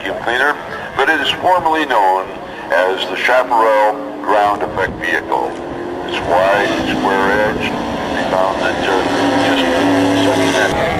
vacuum cleaner, but it is formally known as the Chaparral Ground Effect Vehicle. It's wide, square-edged, we found that just such that.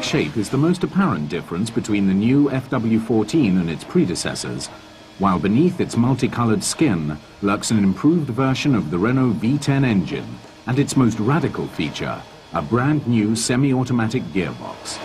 Shape is the most apparent difference between the new FW14 and its predecessors, while beneath its multicolored skin lurks an improved version of the Renault V10 engine, and its most radical feature, a brand new semi-automatic gearbox.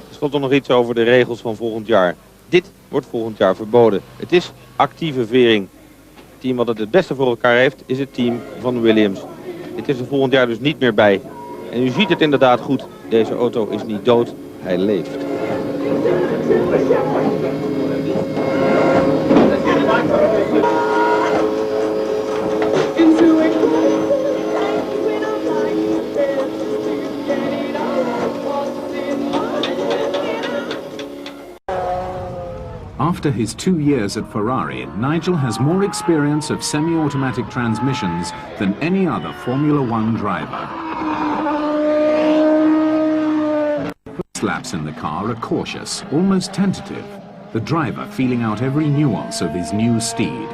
Er stond er nog iets over de regels van volgend jaar. Dit wordt volgend jaar verboden. Het is actieve vering. Het team wat het beste voor elkaar heeft is het team van Williams. Dit is er volgend jaar dus niet meer bij. En u ziet het inderdaad goed. Deze auto is niet dood, hij leeft. After his 2 years at Ferrari, Nigel has more experience of semi-automatic transmissions than any other Formula One driver. First laps in the car are cautious, almost tentative, the driver feeling out every nuance of his new steed.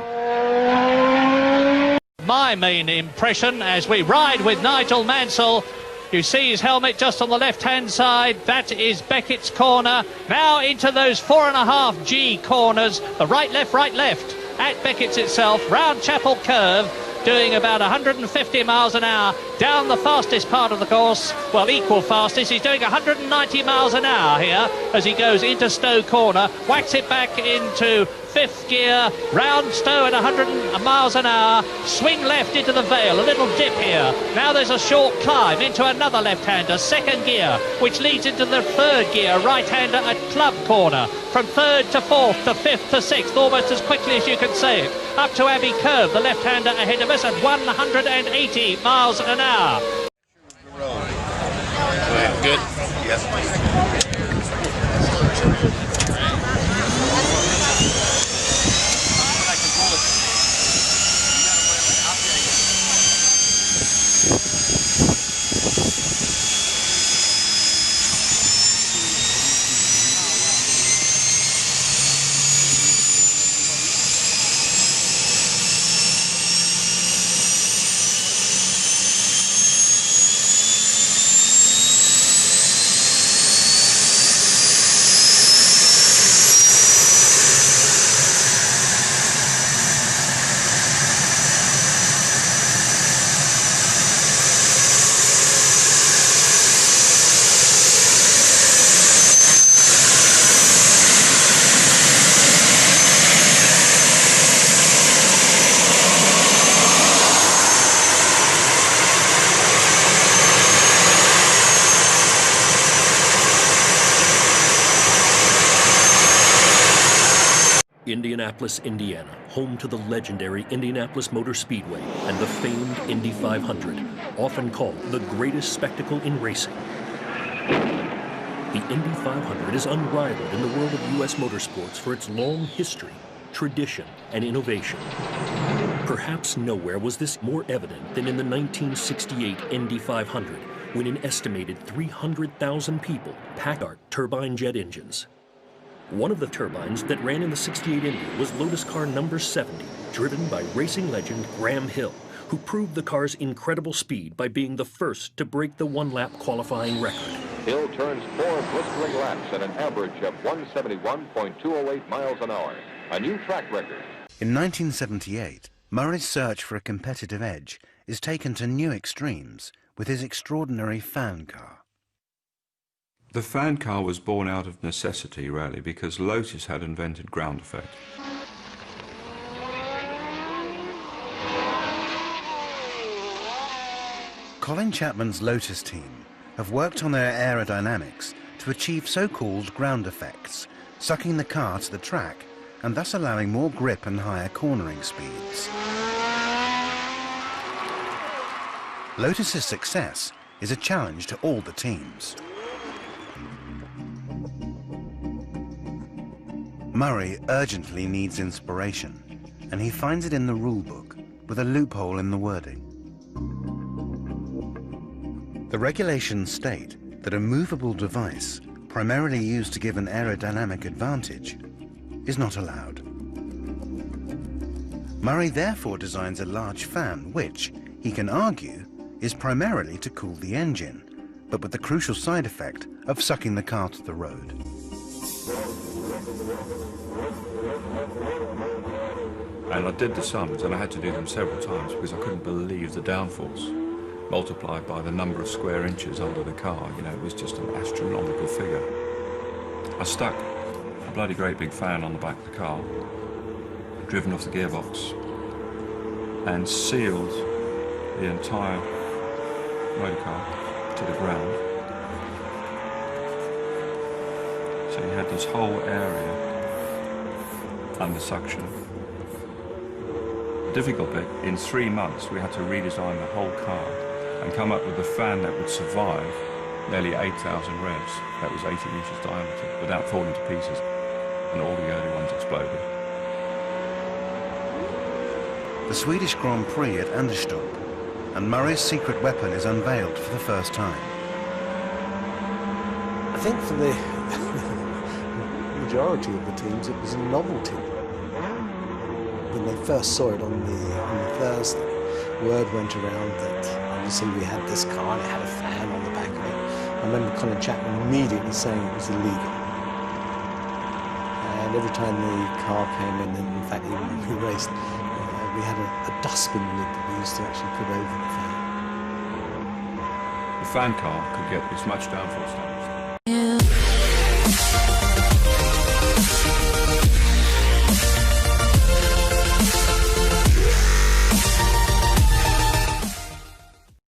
My main impression as we ride with Nigel Mansell, you see his helmet just on the left-hand side. That is Beckett's corner. Now into those 4.5G corners. The right, left at Beckett's itself. Round Chapel Curve. doing about 150 miles an hour down the fastest part of the course. Well, equal fastest. He's doing 190 miles an hour here as he goes into Stowe Corner, whacks it back into fifth gear, round Stowe at 100 miles an hour, swing left into the Vale, a little dip here. Now there's a short climb into another left-hander, second gear, which leads into the third gear, right-hander at Club Corner. From third to fourth to fifth to sixth, almost as quickly as you can say it. Up to Abbey Curve, the left-hander ahead of us at 180 miles an hour. Good? Yes. Indianapolis, Indiana, home to the legendary Indianapolis Motor Speedway and the famed Indy 500, often called the greatest spectacle in racing. The Indy 500 is unrivaled in the world of U.S. motorsports for its long history, tradition, and innovation. Perhaps nowhere was this more evident than in the 1968 Indy 500, when an estimated 300,000 people packed our turbine jet engines. One of the turbines that ran in the 68 Indy was Lotus car number 70, driven by racing legend Graham Hill, who proved the car's incredible speed by being the first to break the one-lap qualifying record. Hill turns 4 blistering laps at an average of 171.208 miles an hour, a new track record. In 1978, Murray's search for a competitive edge is taken to new extremes with his extraordinary fan car. The fan car was born out of necessity, really, because Lotus had invented ground effect. Colin Chapman's Lotus team have worked on their aerodynamics to achieve so-called ground effects, sucking the car to the track and thus allowing more grip and higher cornering speeds. Lotus's success is a challenge to all the teams. Murray urgently needs inspiration, and he finds it in the rulebook with a loophole in the wording. The regulations state that a movable device, primarily used to give an aerodynamic advantage, is not allowed. Murray therefore designs a large fan which, he can argue, is primarily to cool the engine, but with the crucial side effect of sucking the car to the road. And I did the sums, and I had to do them several times because I couldn't believe the downforce multiplied by the number of square inches under the car. You know, it was just an astronomical figure. I stuck a bloody great big fan on the back of the car, driven off the gearbox, and sealed the entire motor car to the ground. So you had this whole area under suction. The difficult bit, in 3 months we had to redesign the whole car and come up with a fan that would survive nearly 8,000 revs. That was 80 meters diameter without falling to pieces, and all the early ones exploded. The Swedish Grand Prix at Anderstorp, and Murray's secret weapon is unveiled for the first time. I think for the majority of the teams it was a novelty. When they first saw it on the Thursday, word went around that obviously we had this car and it had a fan on the back of it. I remember Colin Chapman immediately saying it was illegal. And every time the car came in, and in fact even when we raced, we had a dustbin lid that we used to actually put over the fan. The fan car could get as much downforce damage